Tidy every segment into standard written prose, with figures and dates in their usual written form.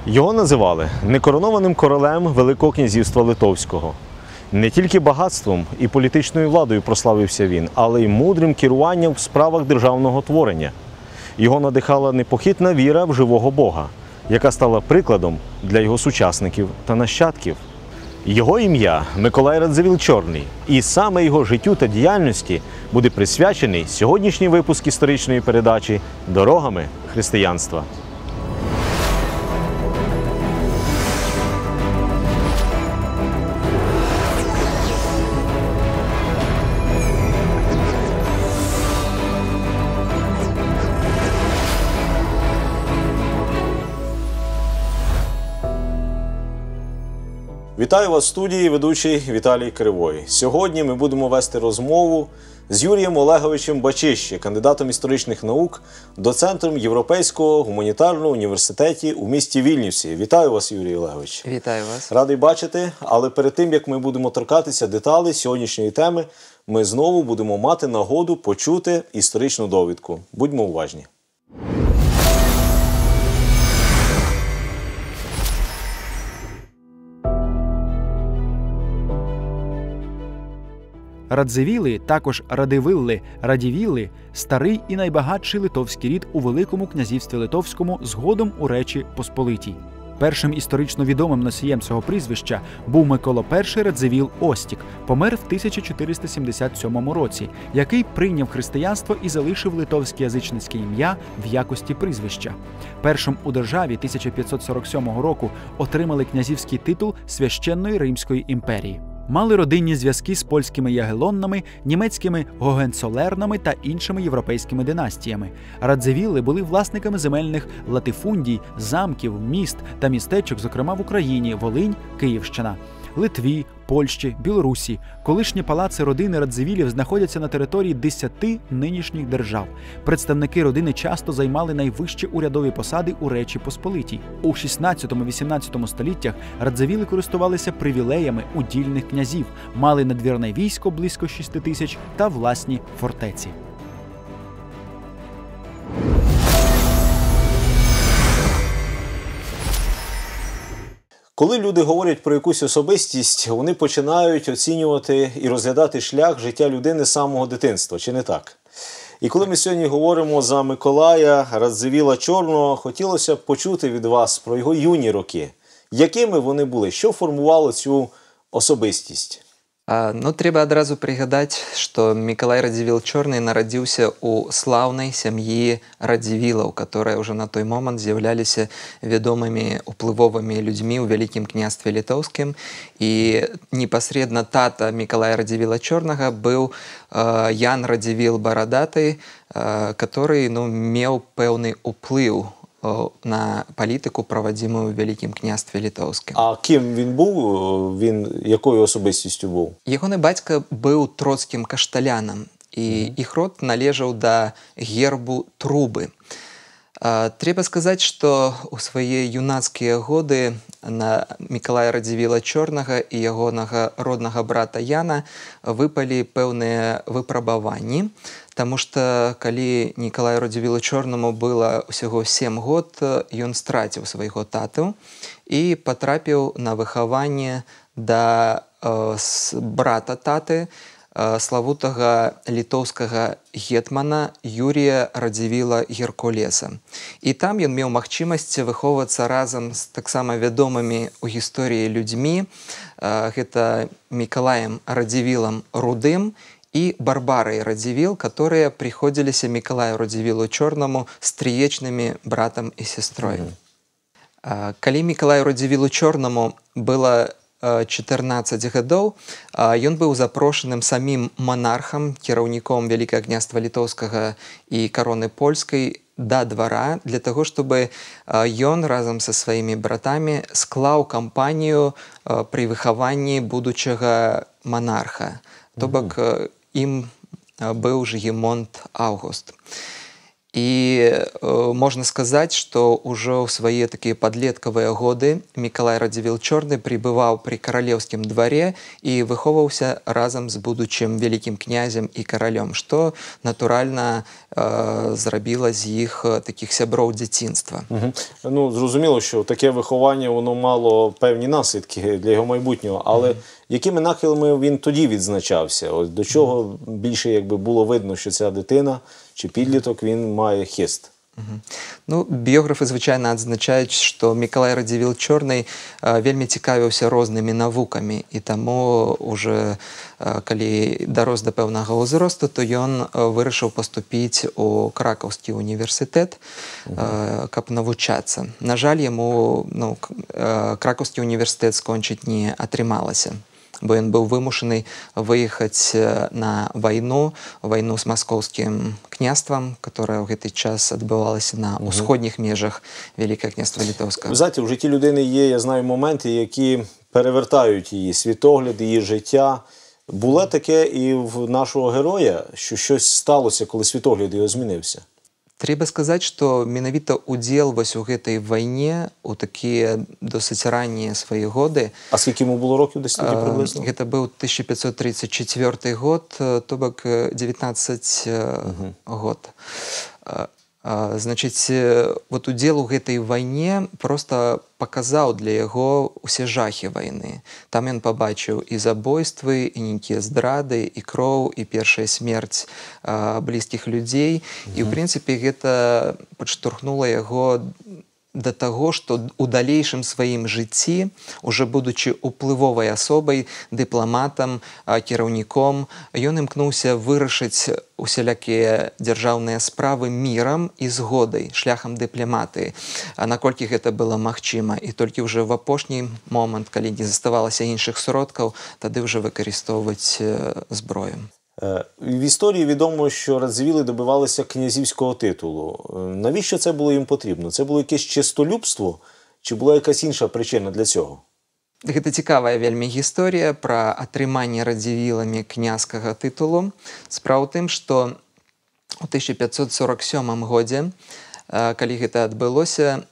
Його називали некоронованим королем Великого князівства Литовського. Не тільки багатством і політичною владою прославився він, але й мудрим керуванням в справах державного творення. Його надихала непохитна віра в живого Бога, яка стала прикладом для його сучасників та нащадків. Його ім'я – Миколай Радзивіл-Чорний, і саме його життю та діяльності буде присвячений сьогоднішній випуск історичної передачі «Дорогами християнства». Вітаю вас в студії, ведучий Віталій Кривой. Сьогодні ми будемо вести розмову з Юрієм Олеговичем Бачище, кандидатом історичних наук, доцентом Європейського гуманітарного університету у місті Вільнюсі. Вітаю вас, Юрій Олегович. Вітаю вас. Радий бачити, але перед тим, як ми будемо торкатися деталей сьогоднішньої теми, ми знову будемо мати нагоду почути історичну довідку. Будьмо уважні. Радзивіли, також Радивилли, Радівілли – старий і найбагатший литовський рід у Великому князівстві Литовському, згодом у Речі Посполитій. Першим історично відомим носієм цього прізвища був Микола І Радзивіл Остік, помер в 1477 році, який прийняв християнство і залишив литовське язичницьке ім'я в якості прізвища. Першим у державі 1547 року отримали князівський титул Священної Римської імперії. Мали родинні зв'язки з польськими ягелоннами, німецькими гогенцолернами та іншими європейськими династіями. Радзивілли були власниками земельних латифундій, замків, міст та містечок, зокрема в Україні, Волинь, Київщина, Литві, Польщі, Білорусі. Колишні палаци родини Радзивілів знаходяться на території 10 нинішніх держав. Представники родини часто займали найвищі урядові посади у Речі Посполитій. У 16-18 століттях Радзивіли користувалися привілеями удільних князів, мали надвірне військо близько 6 тисяч та власні фортеці. Коли люди говорять про якусь особистість, вони починають оцінювати і розглядати шлях життя людини з самого дитинства, чи не так? І коли ми сьогодні говоримо за Миколая Радзивіла Чорного, хотілося б почути від вас про його юні роки. Якими вони були? Що формувало цю особистість? Трэба адразу прыгадаць, што Мікалай Радзівіл-Чорны нарадзіўся ў слаўнай сям'і Радзівілаў, которые ўжо на той момант з'яўляліся вядомымі уплывовымі людзьмі ў Вялікім княстве Літоўскім. І непасрэдна тата Мікалая Радзівіла-Чорнага быў Ян Радзівіл Барадаты, который меў пэўны ўплыў на політику, проводимую в Великім княстві Литовським. А ким він був? Він якою особистістю був? Ягоны бацька быў троцкім кашталянам, і іх род належаў да гербу Трубы. Трэба сказаць, што ў свае юнацкія годы на Мікалая Радзівіла-Чорнага і ягонага роднага брата Яна выпалі пэўныя выпрабаванні, таму што калі Мікалаю Радзівілу-Чорнаму было ўсяго 7 год, ён страціў свайго тату і патрапіў на выхаванне да брата таты, славутага літоўскага гетмана Юрія Радзівіла Геркулеса. І там ён меў магчымасць выхоўвацца разам з таксама вядомымі ў гісторыі людзьмі, гэта Мікалаем Радзівілам Рудым і Барбарай Радзівіл, которые прыходзіліся Мікалаю Радзівілу-Чорнаму стрыечнымі братам і сястрой. Калі Мікалаю Радзівілу-Чорнаму было 14 гадоў, ён быў запрошаным самім манархам, кіраўніком Вялікага княства Літоўскага і кароны польскай да двара, для таго, чтобы ён разам са сваімі братамі склаў кампанію пры выхаванні будучага манарха. То бок ім быў Жыгімонт Аўгуст. И можно сказать, что уже в свои такие подлеткавыя годы Миколай Радзівіл Чорны пребываў при каралеўскім дваре і выхоўваўся разам з будучым вялікім князем і каралём, што натуральна зрабіла з іх таких сяброў дзяцінства. Ну, зрозуміло, що таке виховання, воно мало певні наслідки для його майбутнього, але якими нахилами він тоді відзначався? Ось до чого більше якби було видно, що ця дитина чи підліток, він має хист? Ну, біёграфы звычайна адзначаюць, што Мікалай Радзівіл Чорны вельмі цікавіўся рознымі навукамі, і таму уже калі дарос да пэўнага ўзросту, то ён вырашыў паступіць у кракаўскі універсітэт, каб навучацца. На жаль, яму кракаўскі універсітэт скончыць не атрымалася, бо ён быў вымушаны выехаць на вайну з маскоўскім княствам, которая ў гэты час адбывалася на ўсходніх межах Вялікае княства Літоўскага. Ви знаєте, в житті людини є, я знаю, моменти, які перевертають її світогляд, її життя. Було таке і в нашого героя, що щось сталося, коли світогляд його змінився? Трэба сказаць, што менавіта ўдзел вось у гэтай вайне у такія досыць раннія свае годы. А скільки йому було років десь тоді приблизно? Гэта быў 1534 год, то бок 19 год. Значыць, вот удзел у гэтай вайне проста паказаў для яго ўсе жахі вайны. Там ён пабачыў і забойствы, і нейкія здрады, і кроў, і першая смерць блізкіх людзей. І, ў прынцыпе, гэта падштурхнула яго да таго, што ў далейшым сваім жыцці, уже будучы уплывовай асобай, дыпламатам, кіраўніком, ён імкнуўся вырашыць усялякія дзяржаўныя справы мірам і згодай, шляхам дыпламатыі, наколькі гэта было магчыма. І толькі ўжо в апошні момант, калі не заставалася іншых сродкаў, тады ўжо выкарыстоўваць зброю. В історії відомо, що Радзівіли добивалися князівського титулу. Навіщо це було їм потрібно? Це було якесь чистолюбство? Чи була якась інша причина для цього? Гэта цікавая вельмі гісторія пра атрыманне радзівіламі княжскага тытулу. Справа ў тым, што ў 1547 годзе, калі гэта адбылося,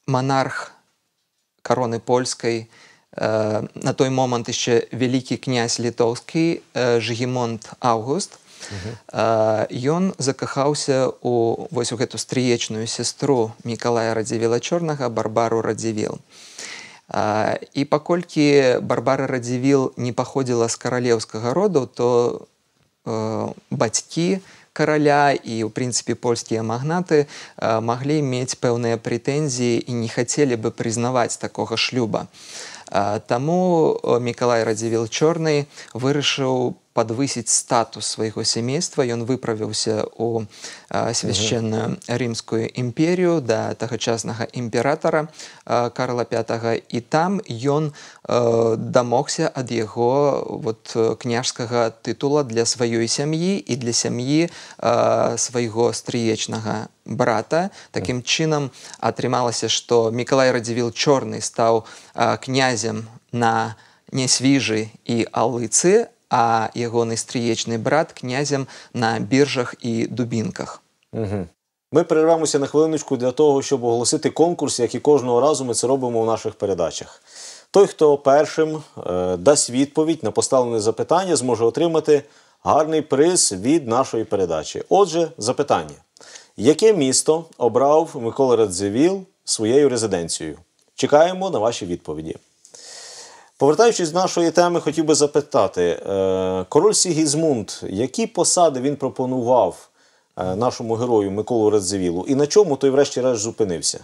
монарх кароны польскай, на той момант яшчэ вялікі князь літоўскі Жыгімонт Аўгуст, ён закахаўся у гэту стрыечную сястру Мікалая Радзівіла Чорнага, Барбару Радзівіл. І паколькі Барбара Радзівіл не паходзіла з каралеўскага роду, то бацькі караля і, ў прынцыпе, польскія магнаты маглі мець пэўныя прэтэнзіі і не хацелі бы прызнаваць такога шлюба. Таму Мікалай Радзівіл Чорны вырашыў падвысіць статус свайго сямейства. Ён выправіўся ў свяшчэнную рымскую імперію да тагачаснага імператара Карла V, і там ён дамогся ад яго княжскага тытула для сваёй сям'і і для сям'і свайго стрыечнага брата. Такім чынам атрымалася, што Мікалай Радзівіл Чорны стаў князем на Нясвіжы і Алыцы, а ягоны стрыечны брат князем на Біржах і Дубінках. Ми перервемося на хвилиночку для того, щоб оголосити конкурс, як і кожного разу ми це робимо у наших передачах. Той, хто першим дасть відповідь на поставлене запитання, зможе отримати гарний приз від нашої передачі. Отже, запитання. Яке місто обрав Микола Радзивіл своєю резиденцією? Чекаємо на ваші відповіді. Повертаючись до нашої теми, хотів би запитати, король Сігізмунд, які посади він пропонував нашому герою Миколу Радзивілу і на чому той врешті-решт зупинився?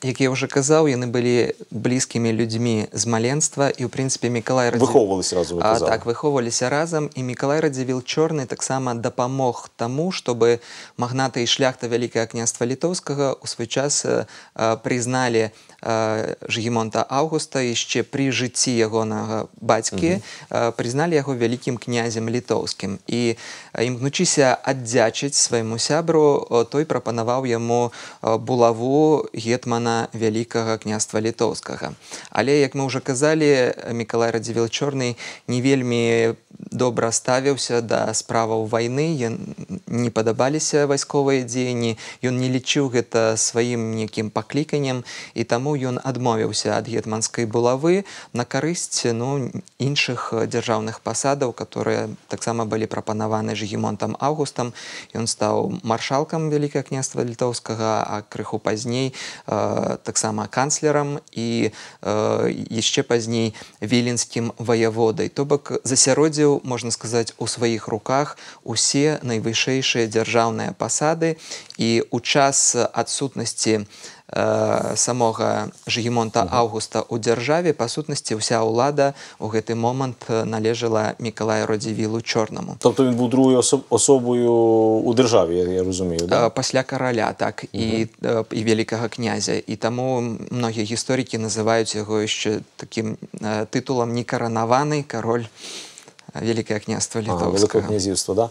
Як я вже казав, яны былі блізкімі людзьмі з маленства, і, ў прынцыпе, Мікалай Радзівіл... Виховувалися разом, ви казали. Так, виховувалися разом, і Мікалай Радзівіл Чорны таксама дапамог таму, чтобы магнаты і шляхта Вялікага княства Літоўскага ў свой час прызналі Жыгімонта Аўгуста яшчэ пры жыцці ягонага бацькі, прызналі яго вялікім князем літоўскім. І імкнучыся аддзячыць свайму сябру, той прапанаваў яму булаву гетмана Вялікага княства Літоўскага. Але, як мы ўжо казалі, Мікалай Радзівіл Чорны не вельмі добра ставіўся да справаў вайны, не падабаліся вайсковыя дзеянні, ён не лічыў гэта сваім некім пакліканнем, і таму ён адмовіўся ад гетманскай булавы на карысць іншых дзяржаўных пасадаў, которые таксама былі прапанаваны Жыгімонтам Аўгустам. Ён стаў маршалкам Вялікага княства Літоўскага, а крыху пазней таксама канцлерам і яшчэ пазней віленскім ваяводай. То бок засяродзіў, можна сказаць, у сваіх руках усе найвышэйшыя дзяржаўныя пасады, і ў час адсутнасці самога Жыгімонта Аўгуста ў дзяржаве, па сутнасці, ўся ўлада ў гэты момант належала Мікалаю Радзівілу Чорнаму. Тобто він був другою особою у державі, я розумію, да? Пасля караля, так, і вялікага князя. І таму многія гісторыкі называюць яго яшчэ такім тытулам «некаранаваны король Великого княства Литовського». Великого князівства, да.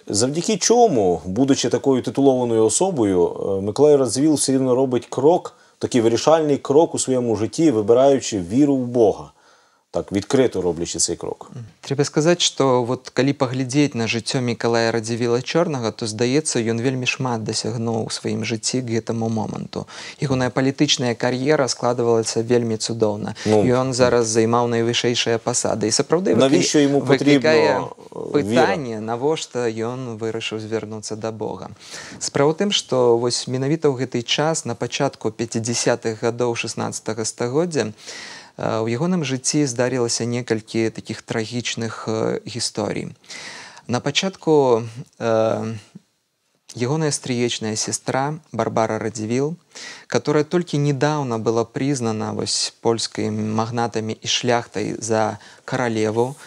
Завдяки чому, будучи такою титулованою особою, Миколай Радзивіл все рівно робить крок, такий вирішальний крок у своєму житті, вибираючи віру в Бога? Так, відкрито роблячи цей крок. Трэба сказаць, што вот калі паглядзець на жыццё Мікалая Радзівіла Чорнага, то здаецца, ён вельмі шмат дасягнуў у сваім жыцці к гэтаму моманту. Ягоная палітычная кар'ера складвалася вельмі цудоўна. Ён зараз займаў найвышэйшыя пасады. І сапраўды выклікае пытанне, навошта ён вырашыў звярнуцца да Бога. Справа ў тым, што вось менавіта ў гэты час, на пачатку 50-х гадоў 16-го стагоддзя, у ягоным жыцці здарылася некалькі такіх трагічных гісторый. На пачатку ягоная стрыечная сестра Барбара Радзівіл, которая толькі недавно была признана польскімі магнатамі і шляхтай за каралеву,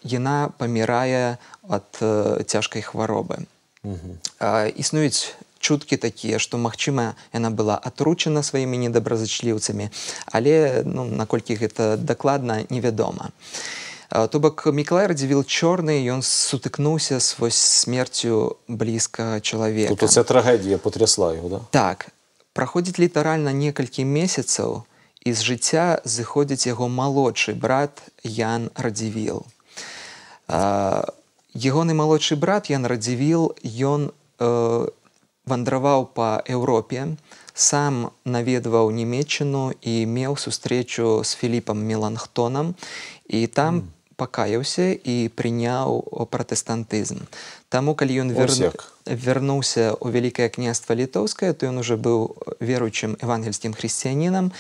яна памірае ад цяжкай хваробы. Існуюць чуткі такія, што, магчыма, яна была атручана сваімі недобразычліўцамі, але наколькі гэта дакладна, невядома. То бок Мікалай Радзівіл Чорны, ён сутыкнуўся з смерцю блізкага чалавека. Тобто ця трагедія потрясла його, да? Так. Праходзіць літаральна некалькі месяцаў, і з жыцця зыходзіць яго малодшы брат Ян Радзівіл. Ягоны малодшы брат Ян Радзівіл, ён вандраваў па Еўропе, сам наведваў Нямецчыну і меў сустрэчу з Філіпам Меланхтонам, і там пакаяўся і прыняў пратэстантызм. Таму, калі ён вярнуўся ў Вялікае княства Літоўскае, то ён уже быў веруючым евангельскім хрысціянінам,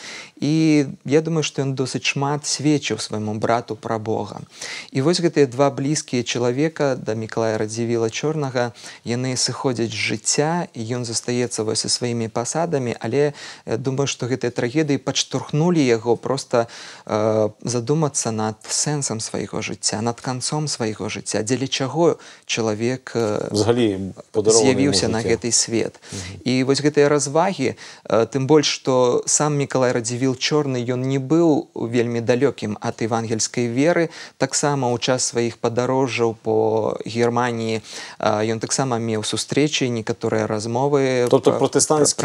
і я думаю, што ён досыць шмат сведчыў свайму брату пра Бога. І вось гэтыя два блізкія чалавека да Мікалая Радзівіла Чорнага, яны сыходзяць з жыцця, і ён застаецца са сваімі пасадамі, але думаю, што гэтыя трагедыі падштурхнулі яго проста задумацца над сэнсам свайго жыцця, над канцом свайго жыцця, дзеля чаго чалавек з'явіўся на гэты свет. І вось гэтыя развагі, тым больш, што сам Мікалай Радзівіл Чорны, ён не быў вельмі далёкім ад евангельскай веры, таксама ў час сваіх падарожжаў по Германіі ён таксама меў сустрэчы, некаторыя размовы. Тобто протестантські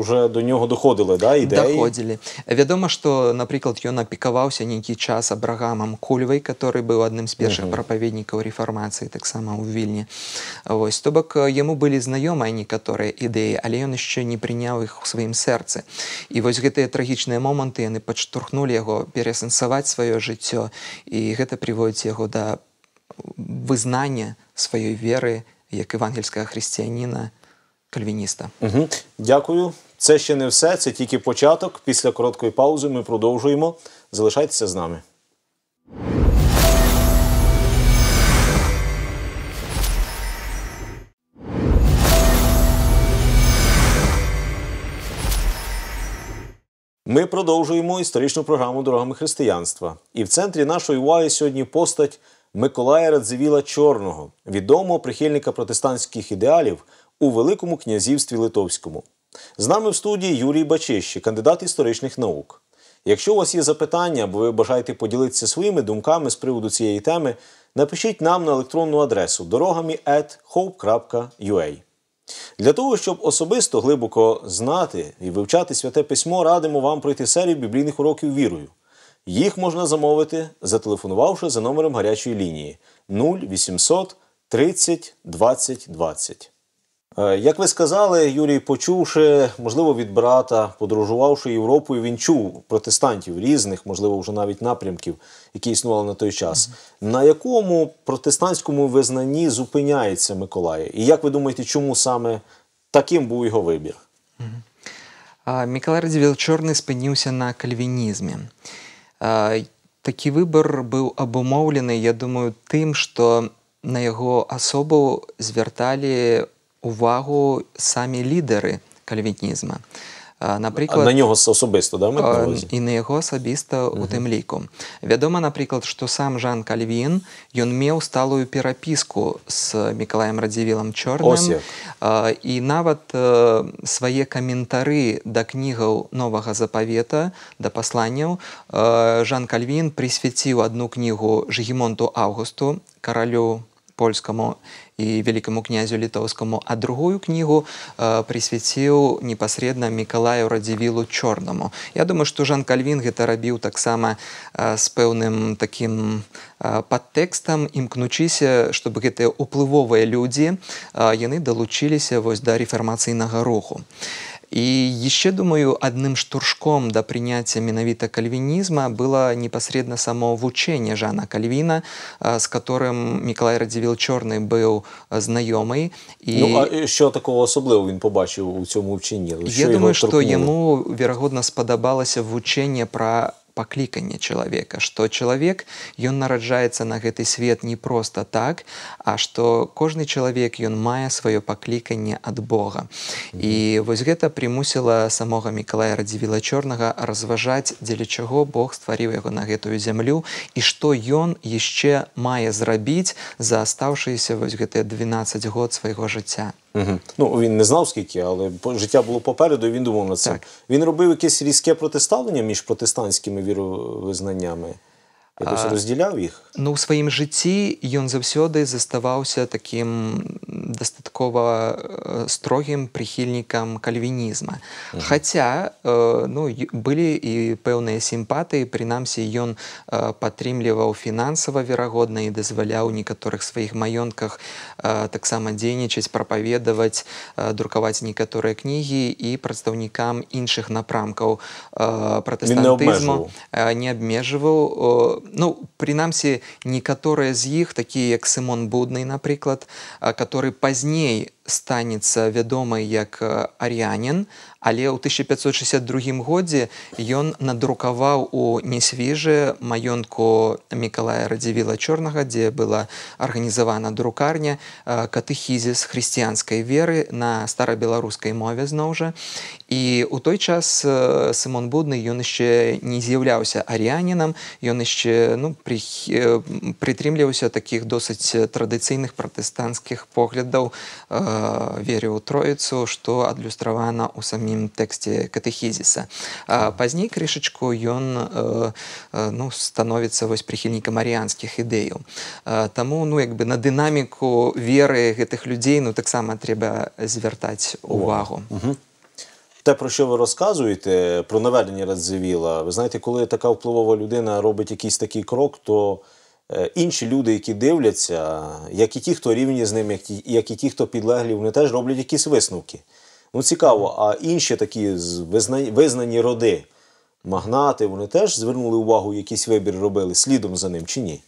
вже до нього доходили, да, ідеї? Доходили. Вядома, што, напрыклад, ён апекаваўся нейкі час Абрагамам Кульвай, который быў адным з першых прапаведнікаў рэфармацыі, таксама ў Вільні. Вось, то бок яму былі знаёмыя некаторыя ідэі, але ён яшчэ не прыняў іх у сваім сэрцы. І вось гэтыя трагічныя моманты, яны падштурхнулі яго пераасэнсаваць сваё жыццё, і гэта прыводзіць яго да вызнання сваёй веры як евангельскага хрысціяніна, кальвініста. Дякую. Це ще не все, це тільки початок. Після короткої паузи ми продовжуємо. Залишайтеся з нами. Ми продовжуємо історичну програму «Дорогами християнства». І в центрі нашої уваги сьогодні постать Миколая Радзивіла Чорного, відомого прихильника протестантських ідеалів у Великому князівстві Литовському. З нами в студії Юрій Бачищий, кандидат історичних наук. Якщо у вас є запитання, або ви бажаєте поділитися своїми думками з приводу цієї теми, напишіть нам на електронну адресу dorogami@hope.ua. Для того, щоб особисто глибоко знати і вивчати Святе Письмо, радимо вам пройти серію біблійних уроків вірою. Їх можна замовити, зателефонувавши за номером гарячої лінії 0800 30 20 20. Як ви сказали, Юрій, почувши, можливо, від брата, подорожувавши Європою, він чув протестантів різних, можливо, вже навіть напрямків, які існували на той час. На якому протестантському визнанні зупиняється Миколай? І як ви думаєте, чому саме таким був його вибір? Миколай Радзівіл Чорны спыніўся на кальвінізме. Такі выбар быў абумоўлены, я думаю, тым, што на яго асобу звярталі увагу самі лідары кальвінізма. Наприклад, на нього особисто, да, маєте на увазі? І на яго асабіста у тым ліку. Вядома, напрыклад, што сам Жан Кальвін, ён меў сталую перапіску з Мікалаем Радзівілам Чорным, і нават свае каментары да кнігаў Новага Запавета, да пасланняў, Жан Кальвін прысвяціў адну кнігу Жыгімонту Аўгусту, каралю польскаму і великому князю літоўскаму, а другую кнігу прысвяціў непасрэдна Мікалаю Радзівілу Чорнаму. Я думаю, што Жан Кальвін гэта рабіў таксама з пэўным такім падтэкстам, імкнучыся, чтобы гэтыя ўплывовыя людзі яны далучыліся вось да рэфармацыйнага руху. И еще, думаю, одним штуршком до принятия менавіта кальвинизма было непосредственно само вучение Жана Кальвина, с которым Миколай Радзівіл Чорний був знайомий. І... Ну, а що такого особливого він побачив у цьому вченні? Я думаю, що йому, вероятно, сподобалося вучение про пакліканне чалавека, што чалавек, ён нараджаецца на гэты свет не проста так, а што кожны чалавек, ён мае сваё пакліканне ад Бога. І вось гэта прымусіла самога Мікалая Радзівіла Чорнага разважаць, дзеля чаго Бог стварыў яго на гэтую зямлю і што ён яшчэ мае зрабіць за астаўшыеся вось гэтыя 12 год свайго жыцця. Ну, він не знав скільки, але життя було попереду, і він думав над цим. Так. Він робив якесь різке протиставлення між протестантськими віровизнаннями? Якось розділяв їх? Ну, у сваім жыцці ён заўсёды заставаўся такім дастаткова строгім прыхільнікам кальвінізма. Хаця, ну, былі і пэўныя сімпатыі, прынамсі ён падтрымліваў фінансава, верагодна, і дазваляў у некаторых сваіх маёнтках таксама дзейнічаць, прапаведаваць, друкаваць некаторыя кнігі і прадстаўнікам іншых напрамкаў пратэстантызму не абмежваў. Ну, прынамсі, некаторыя з іх, такія як Сымон Будны, напрыклад, который пазней станецца вядомы як арыянін, але ў 1562 годзе ён надрукаваў у Несвіжы маёнтку Мікалая Радзівіла Чорнага, дзе была арганізавана друкарня, катэхізіс хрысціянскай веры на старабеларускай мове зноў жа. І ў той час Сымон Будны, ён яшчэ не з'яўляўся арыянінам, ён яшчэ, ну, прытрымліваўся такіх досыць традыцыйных пратэстанцкіх поглядаў, верыў у Троіцу, што адлюстравана ў самім тэксце катэхізіса. Пазней крышачку ён становіцца вось прыхільнікам арыянскіх ідэяў. Таму, ну, як бы на дынаміку веры гэтых людзей, ну, таксама трэба звяртаць увагу. Те, про що ви розказуєте, про наведення Радзівіла, ви знаєте, коли така впливова людина робить якийсь такий крок, то інші люди, які дивляться, як і ті, хто рівні з ним, як і ті, хто підлеглі, вони теж роблять якісь висновки. Ну, цікаво, а інші такі визнані роди, магнати, вони теж звернули увагу, якийсь вибір робили слідом за ним, чи ні?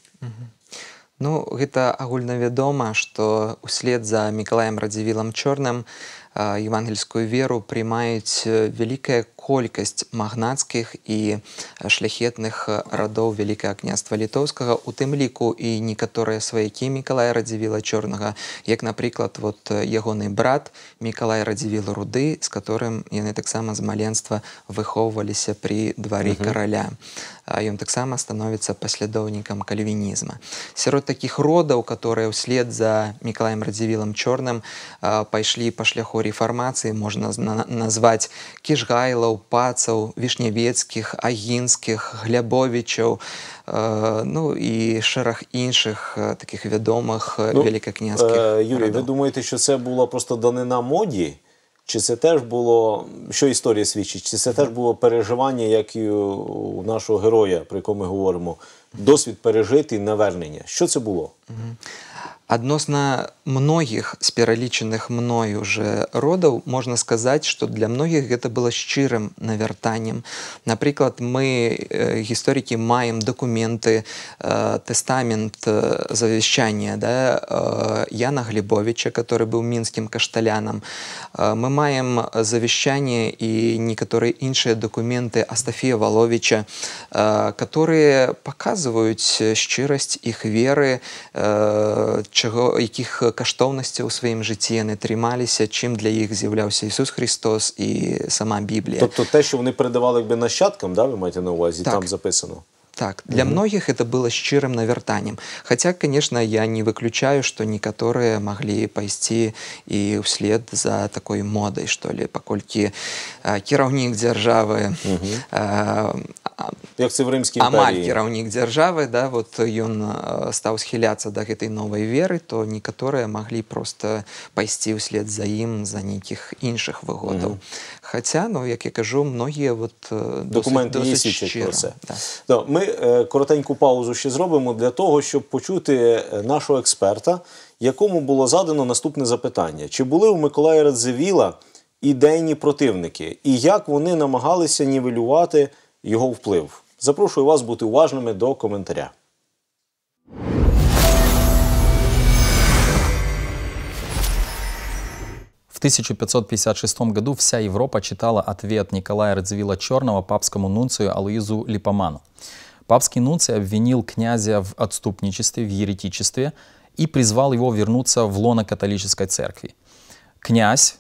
Ну, гэта агульнавядома, што услед за Мікалаем Радзівілам Чорным евангельскую веру прымаюць вялікая колькасць магнацкіх і шляхетных радоў Вялікага княства Літоўскага, у тым ліку і некаторыя сваякі Мікалая Радзівіла Чорнага, як, напрыклад, вот ягоны брат Мікалай Радзівіл Руды, з которым яны таксама з маленства выхоўваліся пры двары караля. Ён таксама становіцца паслядоўнікам кальвінізма. Сярод такіх родаў, которые ўслед за Мікалаем Радзівілам Чорным пайшлі па шляху рэфармацыі, можна назваць Кішгайлаў, Пацаў, Вішнявецкіх, Агінскіх, Глябовічаў, ну і шэраг іншых таких вядомых великокняжских Юрій, ви думаєте, що це була просто данина моді? Чи це теж було, що історія свідчить, чи це теж було переживання, як і у нашого героя, про якого ми говоримо, досвід пережити і навернення? Що це було? Адносно многіх з пералічених мною уже родаў можна сказаць, што для многіх гэта было шчырым навяртаннем. Напрыклад, мы, гісторыкі, маем дакументы, тэстамент завяшчання, да, Яна Глебовича, который быў мінскім кашталянам. Мы маем завяшчанне і некаторыя іншыя дакументы Астафія Валовича, которые паказваюць шчырасць іх веры, якіх каштоўнасцяў у сваім жыцці яны трымаліся, чым для іх з'яўляўся Ісус Христос і сама Біблія. Тобто те, що вони передавали якби нащадкам, да, ви маєте на увазі, так. Там записано? Так, для многіх это было шчырым навяртаннем. Хаця, конечно, я не выключаю, што некаторыя маглі пайсці і ўслед за такой модай, што ли, паколькі кіраўнік дзяржавы, як це в Римській імперії. Амаль кіраўнік дзяржавы, да, вот ён стаў схіляцца да гэтай новай веры, то некаторыя маглі просто пайсці ўслед за ім за нейкіх іншых выгодаў. Хаця, ну, як я кажу, многія вот досить щиро. Да. Ми коротеньку паузу ще зробимо для того, щоб почути нашого експерта, якому було задано наступне запитання. Чи були у Миколая Радзивіла ідейні противники? І як вони намагалися нівелювати його вплив? Запрошую вас бути уважними до коментаря. В 1556 году вся Европа читала ответ Николая Радзивилла Черного папскому нунцию Алоизу Липоману. Папский нунций обвинил князя в отступничестве, в еретичестве и призвал его вернуться в лоно католической церкви. Князь,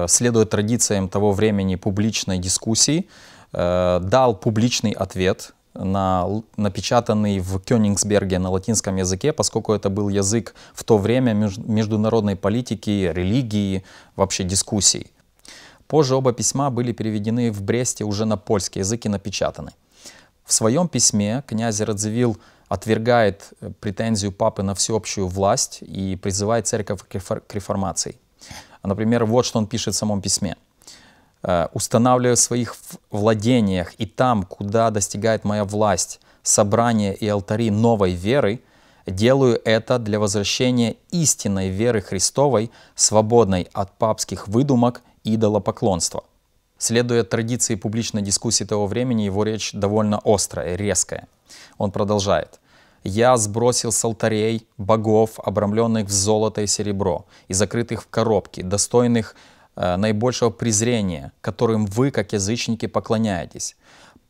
следуя традициям того времени публичной дискуссии, дал публичный ответ, напечатанный в Кёнигсберге на латинском языке, поскольку это был язык в то время международной политики, религии, вообще дискуссий. Позже оба письма были переведены в Бресте уже на польский язык и напечатаны. В своем письме князь Радзивилл отвергает претензию папы на всеобщую власть и призывает церковь к реформации. Например, вот что он пишет в самом письме. «Устанавливаю в своих владениях и там, куда достигает моя власть, собрания и алтари новой веры, делаю это для возвращения истинной веры Христовой, свободной от папских выдумок и идолопоклонства». Следуя традиции публичной дискуссии того времени, его речь довольно острая, резкая. Он продолжает. «Я сбросил с алтарей богов, обрамленных в золото и серебро, и закрытых в коробки, достойных наибольшего презрения, которым вы, как язычники, поклоняетесь.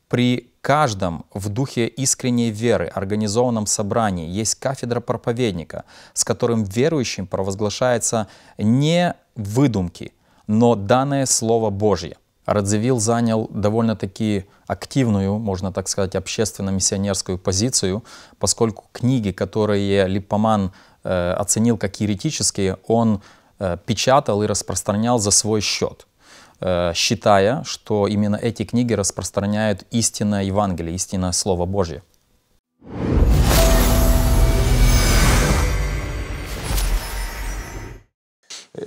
При каждом в духе искренней веры организованном собрании есть кафедра проповедника, с которым верующим провозглашается не выдумки, но данное Слово Божье». Радзивилл занял довольно-таки активную, можно так сказать, общественно-миссионерскую позицию, поскольку книги, которые Липоман оценил как еретические, он печатал и распространял за свой счет, считая, что именно эти книги распространяют истинное Евангелие, истинное Слово Божье.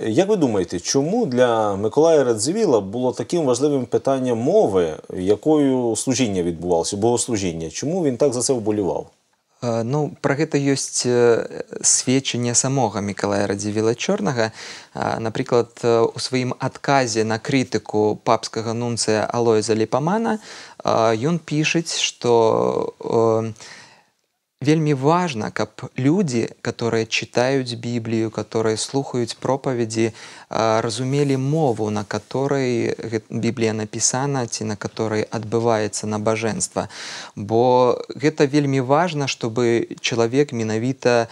Як ви думаєте, чому для Миколая Радзивіла було таким важливим питання мови, якою служіння відбувалося, богослужіння? Чому він так за це вболівав? Ну, пра гэта ёсць сведчанне самога Мікалая Радзівіла Чорнага. Напрыклад, у сваім адказе на крытыку папскага нунцыя Алоіза Ліпамана ён пішыць, што вельмі важна, каб людзі, которые читаюць Біблію, которые слухаюць проповедзі, разумелі мову, на которой Біблія напісана ці на которой адбываецца набажэнства. Бо гэта вельмі важна, чтобы чалавек менавіта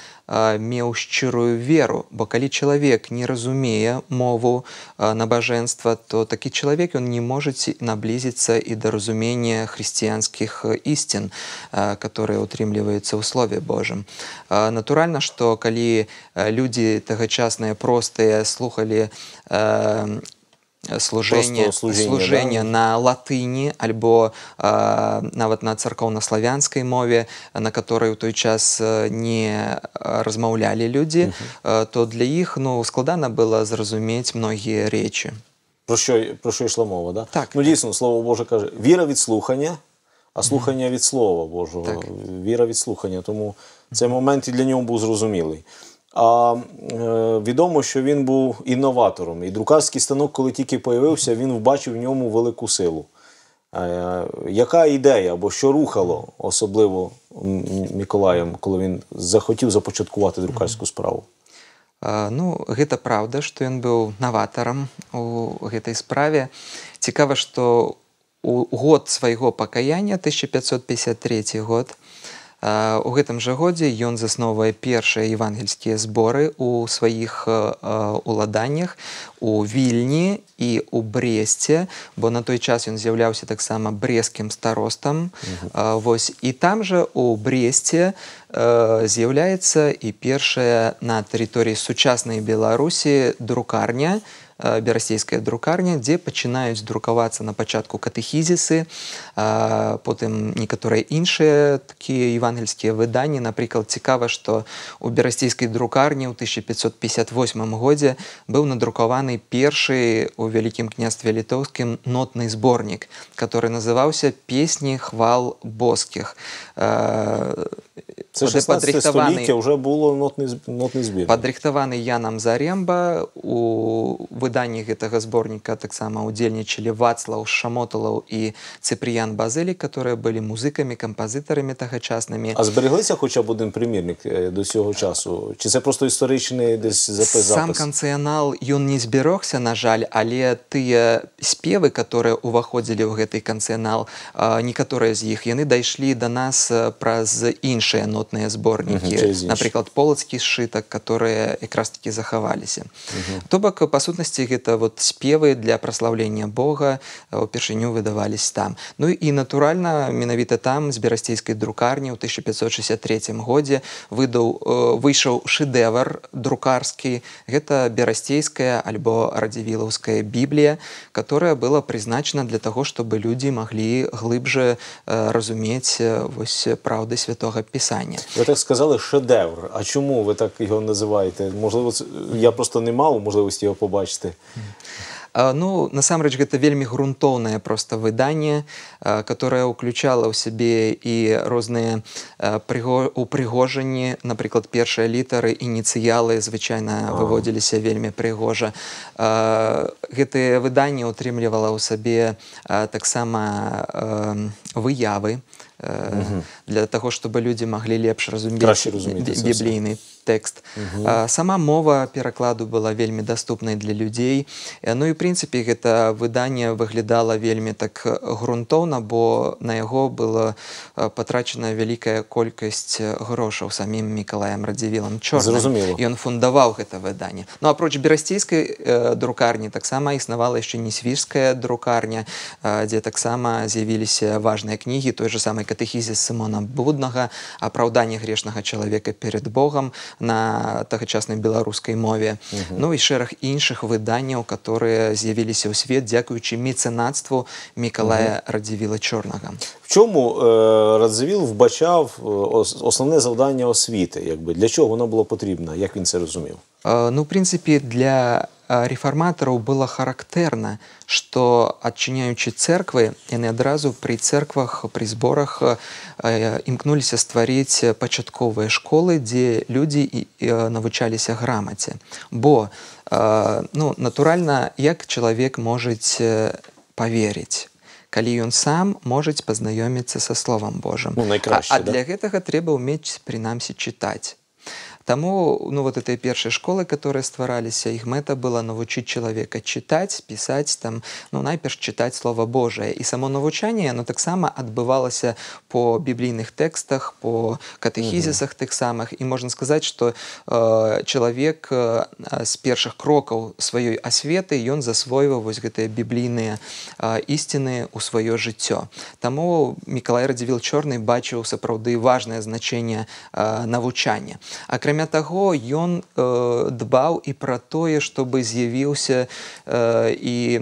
меў шчырую веру. Бо калі чалавек не разумее мову набажэнства, то такі чалавек ён не можа наблизіцца і да разумення хрысціянскіх ісцін, которые утрымліваюцца ў Слове Божым. Натуральна, што калі людзі тагачасныя простыя слухалі служэнне на латыні альбо нават на царкоўна-славянскай мове, на которой у той час не размаўлялі людзі, то для іх складана было зразумець многія рэчы. Про що йшла мова, да? Так. Ну, дійсно, Слово Боже каже, віра від слухання, а слухання від Слова Божого. Так. Віра від слухання, тому цей момент і для нього був зрозумілий. А відомо, що він був інноватором. І друкарський станок, коли тільки появився, він вбачив в ньому велику силу. Яка ідея або що рухало особливо Миколаєм, коли він захотів започаткувати друкарську справу? Ну, гэта праўда, што ён быў наватарам у гэтай справе. Цікава, што у год свайго пакаяння, 1553 год, у гэтым жа годзе ён засноўвае першыя евангельскія зборы у сваіх уладаннях у Вільні і у Бресце, бо на той час ён з'яўляўся таксама брэсцкім старостам. Вось, і там жа у Бресце з'яўляецца і першая на тэрыторыі сучаснай Беларусі друкарня, берасцейская друкарня, дзе пачынаюць друкавацца на пачатку катэхізісы, потым некаторыя іншыя такія евангельскія выданні. Напрыклад, цікава, што у берасцейскай друкарні ў 1558 годзе быў надрукаваны першы у Вялікім княстве літоўскім нотны зборнік, который называўся «Песні хвал боскіх». Це 16 століття вже було нотний збір. Падрыхтаваны Янам Зарэмба. У выданні гэтага зборніка таксама удзельнічалі Вацлаў Шамоталаў і Цыпрыян Базылі, которые былі музыкамі, кампазітарамі тагачаснымі. А збереглися хоча б один примірник до цього часу? Чи це просто історичний десь запис? Сам канцыянал, ён не зберогся, на жаль, але тыя спевы, которые уваходзілі ў гэты канцыянал, некаторыя з іх, яны дайшлі да нас праз іншыя нотныя зборнікі. Напрыклад, полацкі сшытак, которые якраз таки захаваліся. То бок, па сутнасці, гэта вот спевы для праслаўлення Бога упершыню выдавались там. Ну і, натуральна, менавіта там, з берасцейскай друкарні ў 1563 годзе выйшаў шэдэвр друкарскі. Гэта берасцейская альбо радзівілаўская Біблія, которая была прызначана для таго, чтобы людзі маглі глыбже разумець вось праўды Святога Пісання. Ви так сказали шедевр. А чому ви так його називаєте? Можливо, я просто не мав можливості його побачити. Ну, насамрэч, гэта вельмі грунтоўнае проста выданне, которое ўключала ў сябе і розныя упрыгожанні. Напрыклад, першыя літары, ініцыялы звычайна выводзіліся вельмі прыгожа. Гэтае выданне ўтрымлівала ў сабе таксама выявы для таго, чтобы людзі маглі лепш разумець біблійны тэкст. Сама мова перакладу была вельмі даступнай для людзей. Ну і, ў прынцыпе, гэта выданне выглядала вельмі так грунтоўна, бо на яго была патрачана вялікая колькасць грошаў самім Мікалаем Радзівілам Чорным. Ён фундаваў гэта выданне. Ну, апроч берасцейскай друкарні таксама існавала яшчэ несвіжская друкарня, дзе таксама з'явіліся важныя кнігі, той же самый катэхізіс Сымона Буднага, апраўданне грешнага чалавека перед Богом на тагачаснай беларускай мове. Ну і шэраг іншых выданняў, которые з'явіліся ў свет дзякуючы мецэнацтву Мікалая Радзівіла Чорнага. В чому Радзивіл вбачав основне завдання освіти? Для чого воно було потрібно? Як він це розумів? Ну, в прынцыпе, для рэфарматараў было характэрна, што, адчыняючы цэрквы, яны адразу пры цэрквах, пры зборах імкнуліся стварыць пачатковыя школы, дзе людзі навучаліся грамаце. Бо, ну, натуральна, як чалавек можа паверыць, калі ён сам можа пазнаёміцца са Словам Божым. А для гэтага трэба ўмець, прынамсі, чытаць. Таму, ну, вот этой першай школы, которые ствараліся, іх мэта была навучыць чалавека чытаць, пісаць, там, ну, найперш чытаць Слова Божае. І само навучанне, оно таксама адбывалася по біблійных тэкстах, по катэхізісах тых самых. І можна сказаць, што чалавек з першых крокаў сваёй асветы, ён засвойваў вось гэтыя біблійныя ісціны ў сваё жыццё. Таму Мікалай Радзівіл Чорны бачыў сапраўды важнае значэнне навучання. Акрамя таго, ён дбаў і пра тое, чтобы з'явіўся і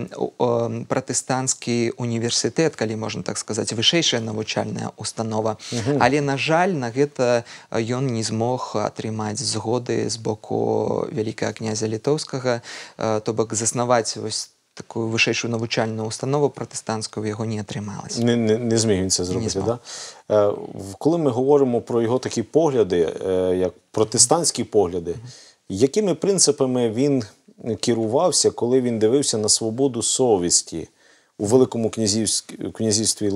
пратэстанцкі універсітэт, калі можна так сказаць, вышэйшая навучальная установа. Але, на жаль, на гэта ён не змог атрымаць згоды з боку вялікага князя літоўскага, то бок заснаваць вось такую вышэйшую навучальную установу пратэстанцкую ў яго не атрымалася. Не зміг він це зробити, змог. да? Коли ми говоримо про його такі погляди, як протестантські погляди, якими принципами він керувався, коли він дивився на свободу совісті у Великому князівстві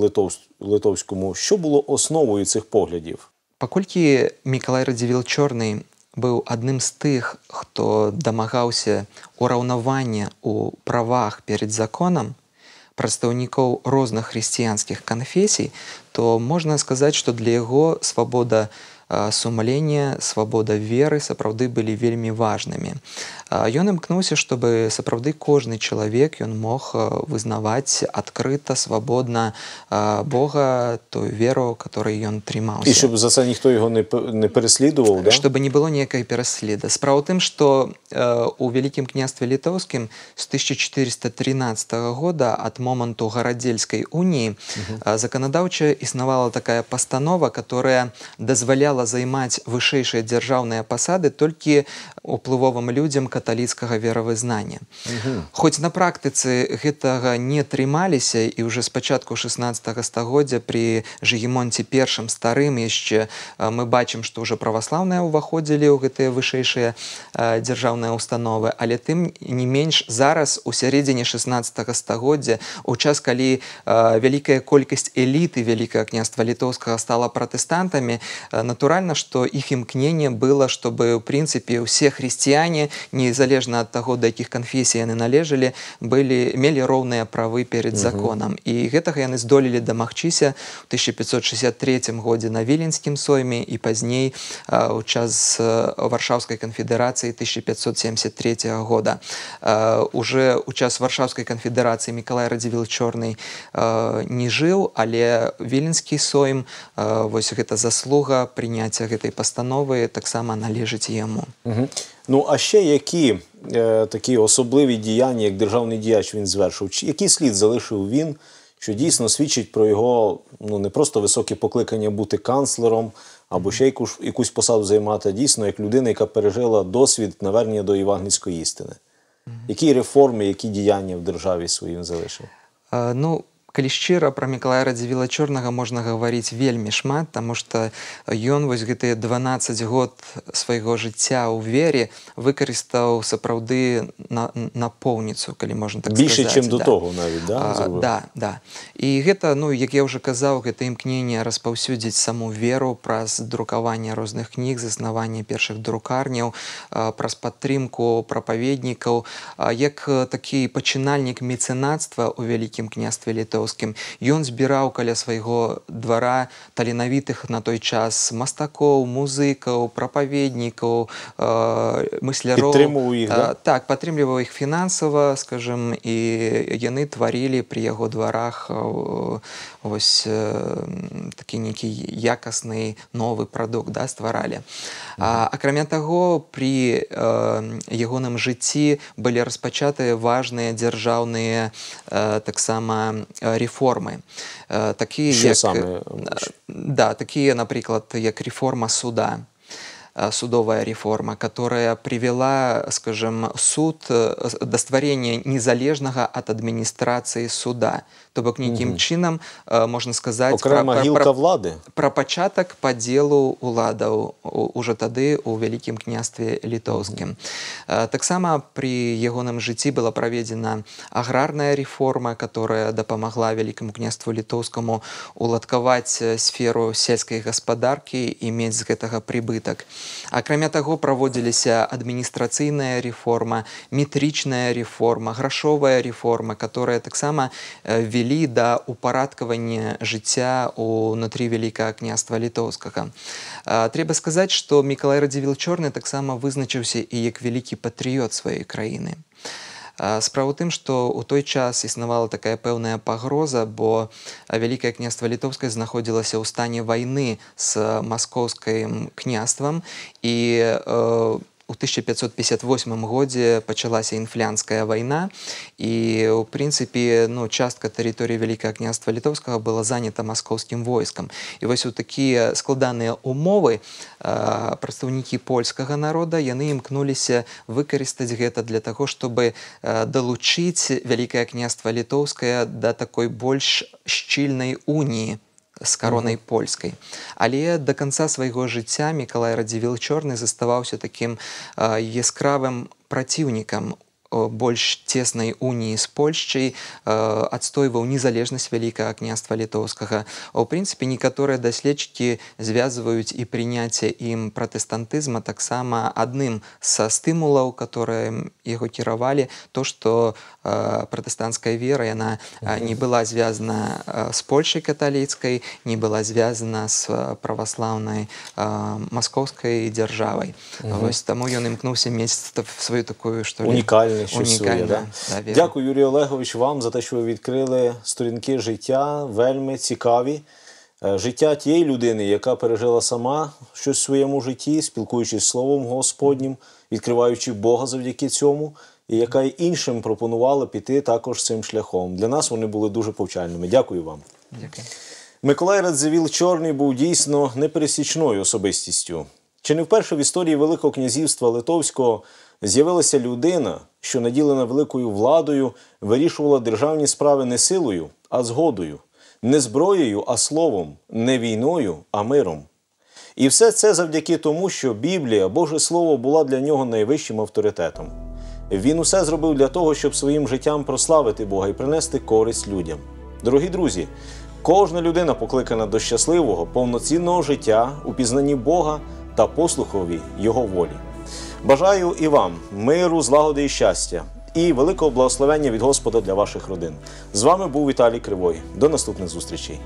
Литовському? Що було основою цих поглядів? Паколькі Мікалай Радзівіл Чорны быў адным з тых, хто дамагаўся ўраўнавання ў правах перед законам прадстаўнікоў розных хрысціянскіх канфесій, то можна сказаць, што для яго свабода сумлення, свабода веры сапраўды былі вельмі важнымі. Ён імкнуўся, чтобы сапраўды кожны чалавек ён мог вызнаваць адкрыта, свабодна Бога, тую веру, которой ён трымаўся. І щоб за це ніхто його не переслідував, да? Чтобы не было ніякай пераследа. Справа ў тым, што у Вялікім княстве Літоўскім з 1413 года ад моманту Гарадзельскай уніі заканадаўча існавала такая пастанова, которая дазваляла займаць вышэйшыя дзяржаўныя пасады толькі уплывовым людзям каталіцкага веравызнання. Хоць на практыцы гэтага не трымаліся, і ўжо з пачатку 16 стагоддзя пры Жыгімонце I старым яшчэ мы бачым, што ўжо праваслаўныя ўваходзілі ў гэтыя вышэйшыя дзяржаўныя установы, але тым не менш зараз у сярэдзіне 16 стагоддзя, у час, калі вялікая колькасць эліты Вялікага княства Літоўскага стала пратэстантамі, натуральна, што іх імкненне было, чтобы ў прынцыпе ўсе хрысціяне, незалежна ад таго, да якіх канфесій яны належалі, мелі роўныя правы перед законам. І гэтага яны здолелі дамагчыся ў 1563 годзе на Віленскім сойме і пазней у час Варшаўскай канфедэрацыі 1573 года. Уже у час Варшаўскай канфедэрацыі Мікалай Радзівіл Чорны не жыў, але Віленскі сойм, вось гэта заслуга прыняцця гэтай пастановы таксама належыць яму. Ну, а ще які такі особливі діяння, як державний діяч він звершив? Який слід залишив він, що дійсно свідчить про його не просто високе покликання бути канцлером, або ще якусь посаду займати, а дійсно як людина, яка пережила досвід навернення до євангельської істини? Які реформи, які діяння в державі своїм залишив? Калі шчыра, пра Мікалая Радзівіла Чорнага можна гаварыць вельмі шмат, таму што ён вось гэтыя 12 год свайго жыцця ў вере выкарыстаў сапраўды напоўніцу, калі можна так сказаць. Більше, чым до того навіть, да? Да. І гэта, як я ўжо казаў, гэта імкненне распаўсюдзіць саму веру праз друкаванне розных кніг, заснаванне першых друкарняў, праз падтрымку прапаведнікаў, як такі пачынальнік мецэнацтва ў Вялікім княстве Літоўскім. Ён збіраў каля свайго двара таленавітых на той час мастакоў, музыкаў, прапаведнікаў, мысляроў. Підтримував їх, да? Так, падтрымліваў іх фінансава, скажем, і яны тварілі пры яго дварах вось такі нейкі якасны новы прадукт, да, стваралі. Акрамя таго, пры ягоным жыцці былі распачатыя важныя дзяржаўныя таксама реформы. Що саме? Такие, например, как реформа суда, судовая реформа, которая привела, скажем, суд до стварения незалежного от администрации суда. То бок нейкім чынам, можна сказаць, пра пачатак падзелу уладаў уже тады ў Вялікім княстве Літоўскім. Таксама пры ягоным жыцці была праведзена аграрная реформа, которая дапамагла Вялікаму княству Літоўскаму уладкаваць сферу сельскай гаспадаркі і мець з гэтага прыбытак. Акрамя таго, праводзіліся адміністрацыйная реформа, метрычная реформа, грашовая реформа, которая таксама вели да упарадкавання жыцця ўнутры Вялікага княства Літоўскага. Трэба сказаць, што Мікалай Радзівіл Чорны таксама вызначыўся і як вялікі патрыёт сваёй краіны. Справа ў тым, што ў той час існавала такая пэўная пагроза, бо Вялікае княства Літоўскае знаходзілася ў стане вайны з маскоўскім княствам, і у 1558 годзе пачалася інфлянская вайна, і ў прынцыпе частка тэрыторыі Вялікага княства Літоўскага была занята маскоўскім войскам. І вось у такія складаныя умовы прадстаўнікі польскага народа яны імкнуліся выкарыстаць гэта для таго, чтобы далучыць Вялікае княства Літоўскае да такой больш шчыльнай уніі з каронай польскай. Але да канца свайго жыцця Мікалай Радзівіл Чорны заставаўся такім яскравым праціўнікам больш цеснай уніі з Польшчай, адстойваў незалежнасць Вялікага княства Літоўскага. У прынцыпе, некаторыя даследчыкі звязваюць і прыняцце ім пратэстантызма таксама адным са стымулаў, которые яго кіравалі, то, што пратэстанцкая вера, яна не была звязана з Польшай каталіцкай, не была звязана з праваслаўнай маскоўскай дзяржавай. Вось таму ён імкнуўся мець сваю такую, што ли, щось своє, да? Дякую, Юрій Олегович, вам за те, що ви відкрили сторінки життя, вельми цікаві. Життя тієї людини, яка пережила сама щось в своєму житті, спілкуючись з Словом Господнім, відкриваючи Бога завдяки цьому, і яка й іншим пропонувала піти також цим шляхом. Для нас вони були дуже повчальними. Дякую вам. Дякую. Миколай Радзивіл Чорний був дійсно непересічною особистістю. Чи не вперше в історії Великого князівства Литовського з'явилася людина, що наділена великою владою, вирішувала державні справи не силою, а згодою, не зброєю, а словом, не війною, а миром. І все це завдяки тому, що Біблія, Боже Слово, була для нього найвищим авторитетом. Він усе зробив для того, щоб своїм життям прославити Бога і принести користь людям. Дорогі друзі, кожна людина покликана до щасливого, повноцінного життя у пізнанні Бога та послухові Його волі. Бажаю і вам миру, злагоди і щастя, і великого благословення від Господа для ваших родин. З вами був Віталій Кривой. До наступних зустрічей.